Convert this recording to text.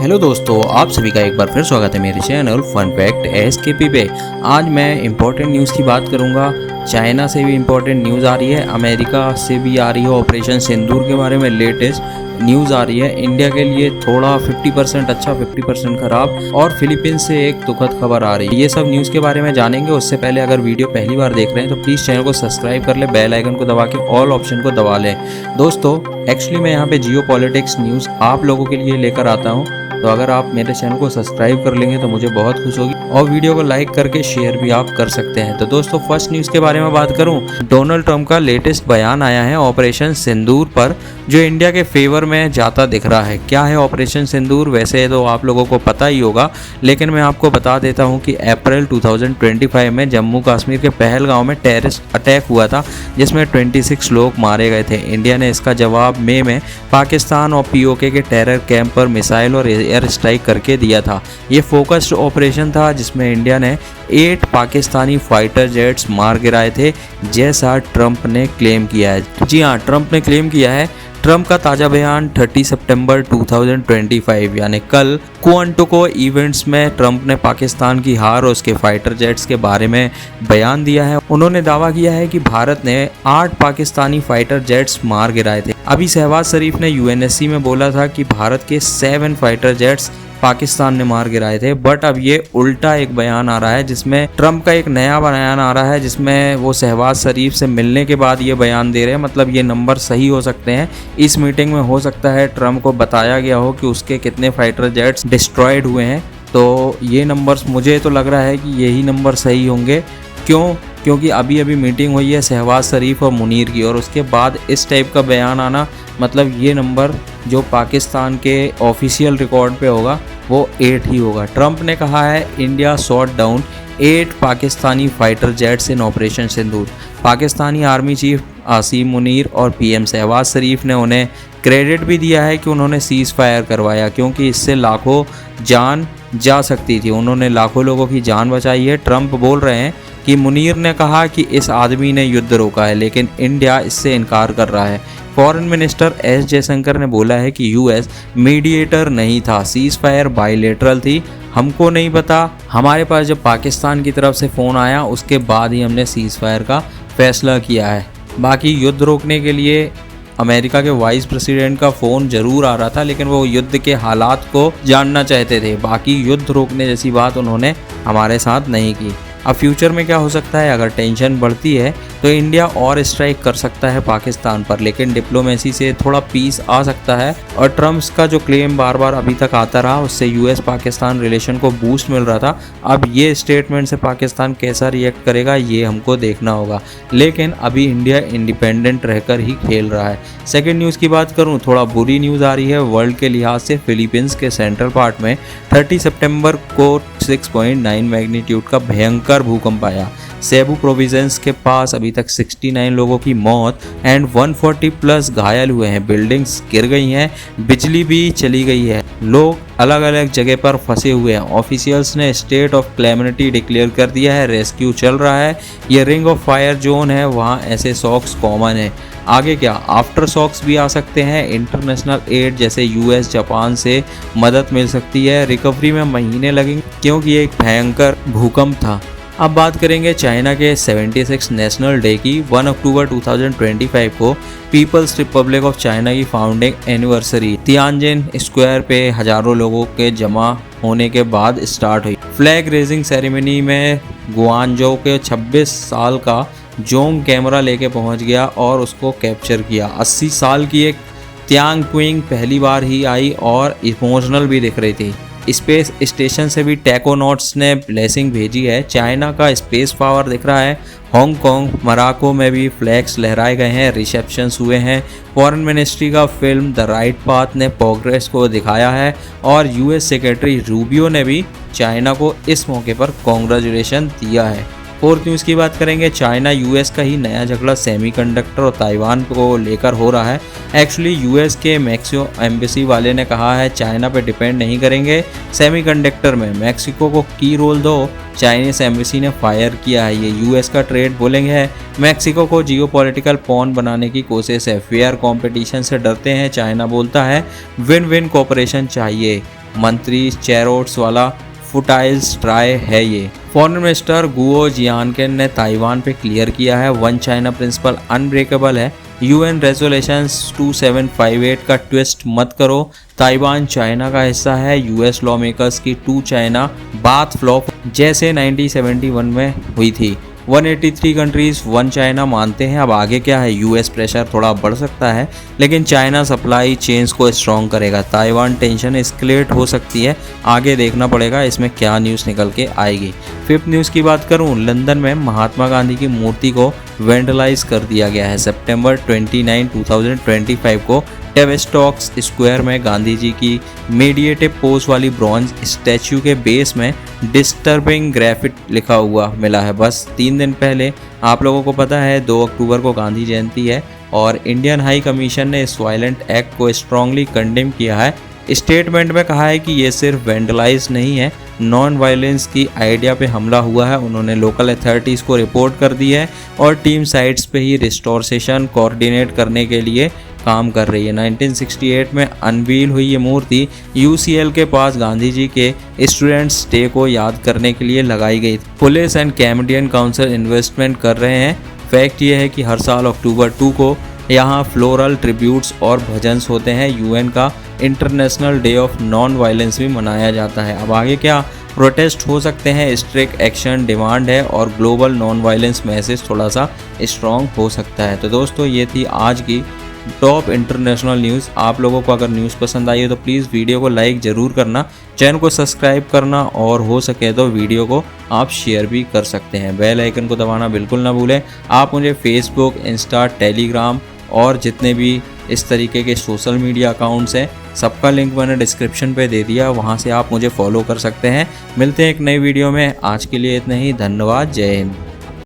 Hello दोस्तों, आप सभी का एक बार फिर स्वागत है मेरे चैनल फन फैक्ट एसकेपी पे। आज मैं इम्पोर्टेंट न्यूज़ की बात करूंगा। चाइना से भी इम्पोर्टेंट न्यूज़ आ रही है, अमेरिका से भी आ रही है, ऑपरेशन सिंदूर के बारे में लेटेस्ट न्यूज़ आ रही है। इंडिया के लिए थोड़ा 50% अच्छा 50% खराब, और फिलीपींस से एक दुखद खबर आ रही है। ये सब न्यूज़ के बारे में जानेंगे। उससे पहले अगर वीडियो पहली बार देख रहे हैं तो प्लीज़ चैनल को सब्सक्राइब कर ले, बेल आइकन को दबा के ऑल ऑप्शन को दबा लें। दोस्तों, एक्चुअली मैं यहाँ पे जियो पॉलिटिक्स न्यूज़ आप लोगों के लिए लेकर आता हूँ, तो अगर आप मेरे चैनल को सब्सक्राइब कर लेंगे तो मुझे बहुत खुश होगी, और वीडियो को लाइक करके शेयर भी आप कर सकते हैं। तो दोस्तों, फर्स्ट न्यूज़ के बारे में बात करूं, डोनाल्ड ट्रंप का लेटेस्ट बयान आया है ऑपरेशन सिंदूर पर, जो इंडिया के फेवर में जाता दिख रहा है। क्या है ऑपरेशन सिंदूर? वैसे तो आप लोगों को पता ही होगा, लेकिन मैं आपको बता देता हूं कि अप्रैल 2025 में जम्मू कश्मीर के पहलगांव में टेररिस्ट अटैक हुआ था, जिसमें 26 लोग मारे गए थे। इंडिया ने इसका जवाब मई में पाकिस्तान और पीओके के टेरर कैंप पर मिसाइल और एयर स्ट्राइक करके दिया था। ये फोकस्ड ऑपरेशन था जिसमें इंडिया ने 8 पाकिस्तानी फाइटर जेट्स मार गिराए थे, जैसा ट्रंप ने क्लेम किया है। जी हाँ, ट्रंप ने क्लेम किया है। ट्रंप का ताज़ा बयान 30 सितंबर 2025 यानी कल क्वांटोको इवेंट्स में ट्रंप ने पाकिस्तान की हार और उसके फाइटर जेट्स के बारे में बयान दिया है। उन्होंने दावा किया है कि भारत ने 8 पाकिस्तानी फाइटर जेट्स मार गिराए थे। अभी शहबाज शरीफ ने यूएनएससी में बोला था कि भारत के 7 फाइटर जेट्स पाकिस्तान ने मार गिराए थे, बट अब ये उल्टा एक बयान आ रहा है, जिसमें ट्रंप का एक नया बयान आ रहा है, जिसमें वो शहबाज शरीफ से मिलने के बाद ये बयान दे रहे हैं। मतलब ये नंबर सही हो सकते हैं। इस मीटिंग में हो सकता है ट्रंप को बताया गया हो कि उसके कितने फाइटर जेट्स डिस्ट्रॉयड हुए हैं, तो ये नंबर्स मुझे तो लग रहा है कि यही नंबर सही होंगे। क्योंकि अभी मीटिंग हुई है शहबाज शरीफ और मुनीर की, और उसके बाद इस टाइप का बयान आना, मतलब ये नंबर जो पाकिस्तान के ऑफिशियल रिकॉर्ड पे होगा वो 8 ही होगा। ट्रंप ने कहा है India shot down 8 Pakistani fighter jets इन ऑपरेशन सिंदूर। पाकिस्तानी आर्मी चीफ आसिम मुनीर और पीएम शहबाज शरीफ ने उन्हें क्रेडिट भी दिया है कि उन्होंने सीज़ फायर करवाया, क्योंकि इससे लाखों जान जा सकती थी। उन्होंने लाखों लोगों की जान बचाई है। ट्रंप बोल रहे हैं कि मुनीर ने कहा कि इस आदमी ने युद्ध रोका है, लेकिन इंडिया इससे इनकार कर रहा है। फॉरेन मिनिस्टर एस जयशंकर ने बोला है कि यूएस मीडिएटर नहीं था, सीज फायर बाइलेटरल थी। हमको नहीं पता, हमारे पास जब पाकिस्तान की तरफ से फ़ोन आया उसके बाद ही हमने सीज फायर का फैसला किया है। बाकी युद्ध रोकने के लिए अमेरिका के वाइस प्रेसिडेंट का फ़ोन ज़रूर आ रहा था, लेकिन वो युद्ध के हालात को जानना चाहते थे। बाकी युद्ध रोकने जैसी बात उन्होंने हमारे साथ नहीं की। अब फ्यूचर में क्या हो सकता है, अगर टेंशन बढ़ती है तो इंडिया और स्ट्राइक कर सकता है पाकिस्तान पर, लेकिन डिप्लोमेसी से थोड़ा पीस आ सकता है। और ट्रंप का जो क्लेम बार बार अभी तक आता रहा, उससे यूएस पाकिस्तान रिलेशन को बूस्ट मिल रहा था। अब ये स्टेटमेंट से पाकिस्तान कैसा रिएक्ट करेगा ये हमको देखना होगा, लेकिन अभी इंडिया इंडिपेंडेंट रहकर ही खेल रहा है। सेकेंड न्यूज़ की बात करूँ, थोड़ा बुरी न्यूज़ आ रही है वर्ल्ड के लिहाज से। फिलीपींस के सेंट्रल पार्ट में 30 सितंबर को 6.9 मैग्नीट्यूड का भयंकर भूकंप आया। सेबू प्रोविंस के पास अभी तक 69 लोगों की मौत एंड 140 प्लस घायल हुए हैं। बिल्डिंग्स गिर गई हैं, बिजली भी चली गई है, लोग अलग अलग जगह पर फंसे हुए हैं। ऑफिशियल्स ने स्टेट ऑफ क्लैमिनिटी डिक्लेयर कर दिया है, रेस्क्यू चल रहा है। ये रिंग ऑफ फायर जोन है, वहाँ ऐसे शॉक्स कॉमन है। आगे क्या, आफ्टर शॉक्स भी आ सकते हैं। इंटरनेशनल एड जैसे यूएस जापान से मदद मिल सकती है। रिकवरी में महीने लगेंगे, क्योंकि ये एक भयंकर भूकंप था। अब बात करेंगे चाइना के 76 नेशनल डे की। 1 अक्टूबर 2025 को पीपल्स रिपब्लिक ऑफ चाइना की फाउंडिंग एनिवर्सरी तियानजिन स्क्वायर पे हजारों लोगों के जमा होने के बाद स्टार्ट हुई। फ्लैग रेजिंग सेरेमनी में गुआनजो के 26 साल का जोंग कैमरा लेके पहुंच गया और उसको कैप्चर किया। 80 साल की एक त्यांग क्विंग पहली बार ही आई और इमोशनल भी दिख रही थी। स्पेस स्टेशन से भी टेकोनॉट्स ने ब्लेसिंग भेजी है। चाइना का स्पेस पावर दिख रहा है। हांगकांग मोरक्को में भी फ्लैग्स लहराए गए हैं, रिसेप्शंस हुए हैं। फॉरेन मिनिस्ट्री का फिल्म द राइट पाथ ने प्रोग्रेस को दिखाया है, और यूएस सेक्रेटरी रूबियो ने भी चाइना को इस मौके पर कॉन्ग्रेचुलेशन दिया है। फोर्थ न्यूज़ की बात करेंगे, चाइना यूएस का ही नया झगड़ा सेमीकंडक्टर और ताइवान को लेकर हो रहा है। एक्चुअली यूएस के मैक्सिको एम्बेसी वाले ने कहा है चाइना पे डिपेंड नहीं करेंगे सेमीकंडक्टर में, मैक्सिको को की रोल दो। चाइनीस एम्बेसी ने फायर किया है। ये यूएस का ट्रेड बोलेंगे है, मैक्सिको को जियोपॉलिटिकल पॉन बनाने की कोशिश है। फेयर कंपटीशन से डरते हैं, चाइना बोलता है विन विन कोऑपरेशन चाहिए। मंत्री चैरोट्स वाला फुटाइल्स ट्राई है ये। फॉरेन मिनिस्टर गुओ जियानकेन ने ताइवान पे क्लियर किया है वन चाइना प्रिंसिपल अनब्रेकेबल है, यूएन रेजोल्यूशंस 2758 का ट्विस्ट मत करो, ताइवान चाइना का हिस्सा है, यूएस लॉ मेकर्स की टू चाइना बात फ्लॉप जैसे 1971 में हुई थी। 183 कंट्रीज वन चाइना मानते हैं। अब आगे क्या है, यूएस प्रेशर थोड़ा बढ़ सकता है लेकिन चाइना सप्लाई चेन्स को स्ट्रॉन्ग करेगा, ताइवान टेंशन एस्केलेट हो सकती है, आगे देखना पड़ेगा इसमें क्या न्यूज़ निकल के आएगी। फिफ्थ न्यूज़ की बात करूं, लंदन में महात्मा गांधी की मूर्ति को वेंडलाइज कर दिया गया है। सितंबर 29, 2025 को टेवेस्टॉक्स स्क्वायर में गांधी जी की मेडिएटिव पोज वाली ब्रॉन्ज स्टैच्यू के बेस में डिस्टर्बिंग ग्राफिट लिखा हुआ मिला है। बस 3 दिन पहले आप लोगों को पता है 2 अक्टूबर को गांधी जयंती है और इंडियन हाई कमीशन ने इस वायलेंट एक्ट को स्ट्रांगली कंडेम किया है। स्टेटमेंट में कहा है कि ये सिर्फ वेंडलाइज नहीं है, नॉन वायलेंस की आइडिया पे हमला हुआ है। उन्होंने लोकल अथॉरिटीज़ को रिपोर्ट कर दी है और टीम साइट्स पे ही रिस्टोरेशन कोऑर्डिनेट करने के लिए काम कर रही है। 1968 में अनवील हुई ये मूर्ति यूसीएल के पास गांधी जी के स्टूडेंट्स डे को याद करने के लिए लगाई गई थी। Police and Canadian council investment कर रहे हैं। फैक्ट ये है कि हर साल अक्टूबर 2 को यहाँ फ्लोरल ट्रिब्यूट्स और भजन्स होते हैं। यूएन का international day of non violence भी मनाया जाता है। अब आगे क्या प्रोटेस्ट हो सकते हैं, स्ट्रिक्ट एक्शन डिमांड है और ग्लोबल नॉन वायलेंस मैसेज थोड़ा सा स्ट्रॉन्ग हो सकता है। तो दोस्तों ये थी आज की टॉप इंटरनेशनल न्यूज़। आप लोगों को अगर न्यूज़ पसंद आई हो तो प्लीज़ वीडियो को लाइक ज़रूर करना, चैनल को सब्सक्राइब करना और हो सके तो वीडियो को आप शेयर भी कर सकते हैं। बेल आइकन को दबाना बिल्कुल ना भूलें। आप मुझे फेसबुक, इंस्टा, टेलीग्राम और जितने भी इस तरीके के सोशल मीडिया अकाउंट्स हैं सबका लिंक मैंने डिस्क्रिप्शन पे दे दिया, वहाँ से आप मुझे फॉलो कर सकते हैं। मिलते हैं एक नई वीडियो में, आज के लिए इतना ही। धन्यवाद, जय हिंद।